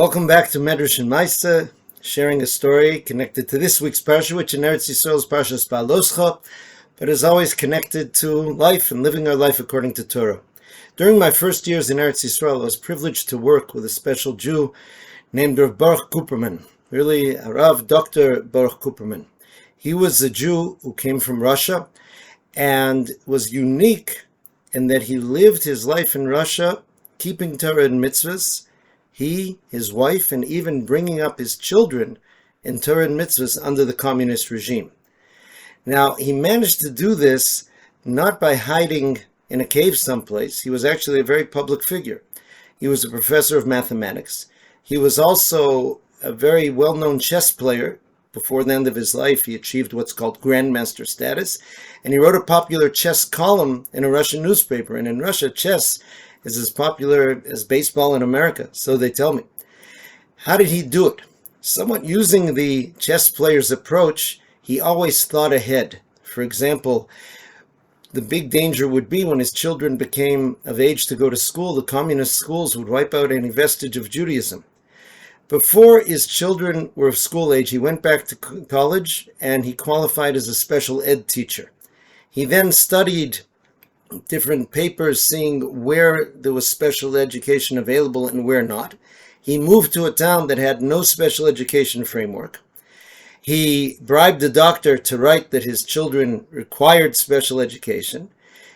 Welcome back to Medrash and Maisa, sharing a story connected to this week's Parsha, which in Eretz Yisrael is Parshas Behaaloscha, but is always connected to life and living our life according to Torah. During my first years in Eretz Yisrael, I was privileged to work with a special Jew named Rav Baruch Kuperman, really Rav Dr. Baruch Kuperman. He was a Jew who came from Russia and was unique in that he lived his life in Russia, keeping Torah and mitzvahs, he, his wife, and even bringing up his children in Torah and mitzvahs under the communist regime. Now, he managed to do this not by hiding in a cave someplace. He was actually a very public figure. He was a professor of mathematics. He was also a very well-known chess player. Before the end of his life, he achieved what's called grandmaster status, and he wrote a popular chess column in a Russian newspaper. And in Russia, chess is as popular as baseball in America, so they tell me. How did he do it? Somewhat using the chess player's approach, he always thought ahead. For example, the big danger would be when his children became of age to go to school, the communist schools would wipe out any vestige of Judaism. Before his children were of school age, he went back to college and he qualified as a special ed teacher. He then studied different papers, seeing where there was special education available and where not. He moved to a town that had no special education framework. He bribed a doctor to write that his children required special education.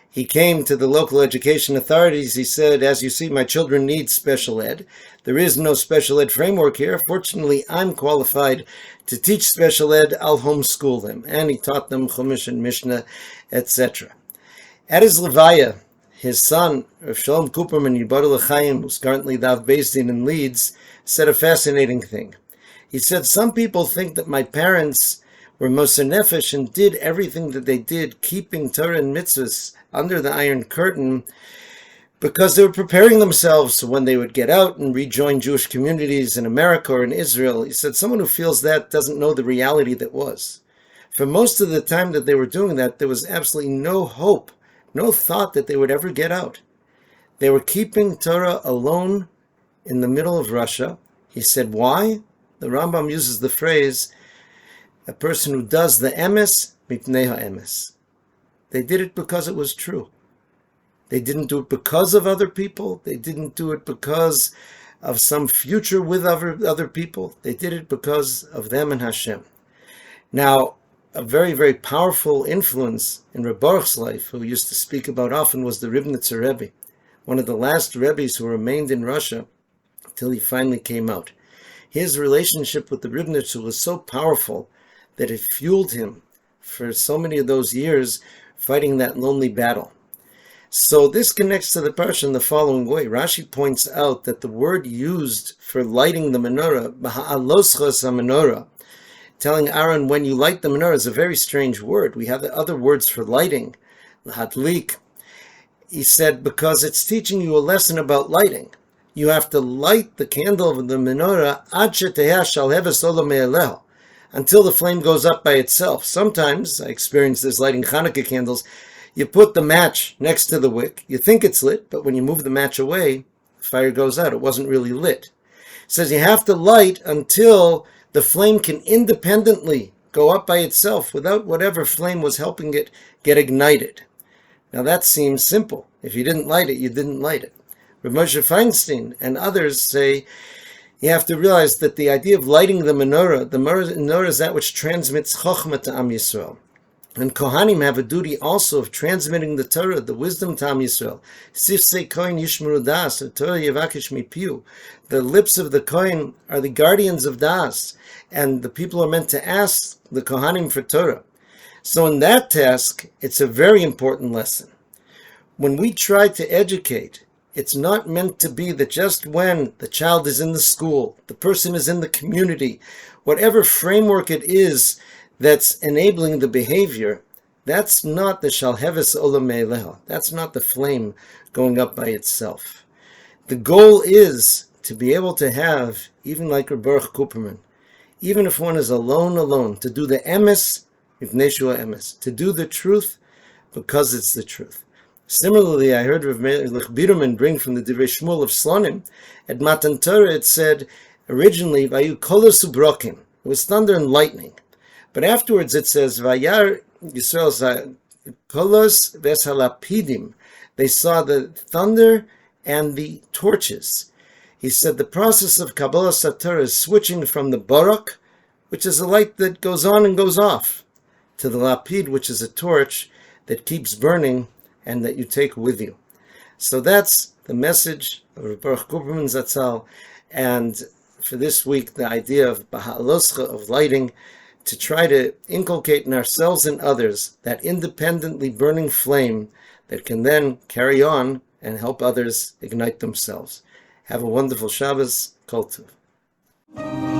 He came to the local education authorities. He said, as you see, my children need special ed. There is no special ed framework here. Fortunately, I'm qualified to teach special ed. I'll homeschool them. And he taught them Chumash and Mishnah, etc. At his levaya, his son, Rav Shalom Kuperman Yibar L'Chaim, who's currently the Av Beis Din in Leeds, said a fascinating thing. He said, some people think that my parents were Moser Nefesh and did everything that they did, keeping Torah and mitzvahs under the Iron Curtain, because they were preparing themselves so when they would get out and rejoin Jewish communities in America or in Israel. He said, someone who feels that doesn't know the reality that was. For most of the time that they were doing that, there was absolutely no hope, no thought that they would ever get out. They were keeping Torah alone in the middle of Russia. He said, why? The Rambam uses the phrase, a person who does the emes, mipnei ha'emes. They did it because it was true. They didn't do it because of other people. They didn't do it because of some future with other people. They did it because of them and Hashem. Now, a very, very powerful influence in Reb Baruch's life, who we used to speak about often, was the Ribnitzer Rebbe, one of the last Rebbes who remained in Russia until he finally came out. His relationship with the Ribnitzer was so powerful that it fueled him for so many of those years fighting that lonely battle. So this connects to the Parsha in the following way. Rashi points out that the word used for lighting the menorah, Behaaloscha menorah, telling Aaron when you light the menorah, is a very strange word. We have the other words for lighting, l'hadlik. He said, because it's teaching you a lesson about lighting. You have to light the candle of the menorah ad sheteha shal heves olam me'eleho, until the flame goes up by itself. Sometimes, I experienced this lighting Hanukkah candles, you put the match next to the wick, you think it's lit, but when you move the match away, the fire goes out. It wasn't really lit. It says you have to light until the flame can independently go up by itself without whatever flame was helping it get ignited. Now that seems simple. If you didn't light it, you didn't light it. Rav Moshe Feinstein and others say you have to realize that the idea of lighting the menorah is that which transmits Chochmah to Am Yisrael. And Kohanim have a duty also of transmitting the Torah, the wisdom to Am Yisrael. Sifsei Kohen Yishmeru Das, or Torah Yevakish Mipiu. The lips of the Kohen are the guardians of Das, and the people are meant to ask the Kohanim for Torah. So in that task, it's a very important lesson. When we try to educate, it's not meant to be that just when the child is in the school, the person is in the community, whatever framework it is that's enabling the behavior, that's not the shalheves olam me'eleho. That's not the flame going up by itself. The goal is to be able to have, even like Reb Baruch Kuperman, even if one is alone, to do the emes, mipnei shua emes, to do the truth because it's the truth. Similarly, I heard Rav Melech Biderman bring from the Divrei Shmuel of Slonim, at Matan Torah it said Originally, Vayu kolos ubrokim. It was thunder and lightning. But afterwards it says, Vayar Yisrael kolos veshalapidim. They saw the thunder and the torches. He said the process of Kabbalah Sator is switching from the barak, which is a light that goes on and goes off, to the lapid, which is a torch that keeps burning and that you take with you. So that's the message of Baruch Kupperman Zatzal. And for this week, the idea of Behaaloscha, of lighting, to try to inculcate in ourselves and others that independently burning flame that can then carry on and help others ignite themselves. Have a wonderful Shabbos. Kol Tov.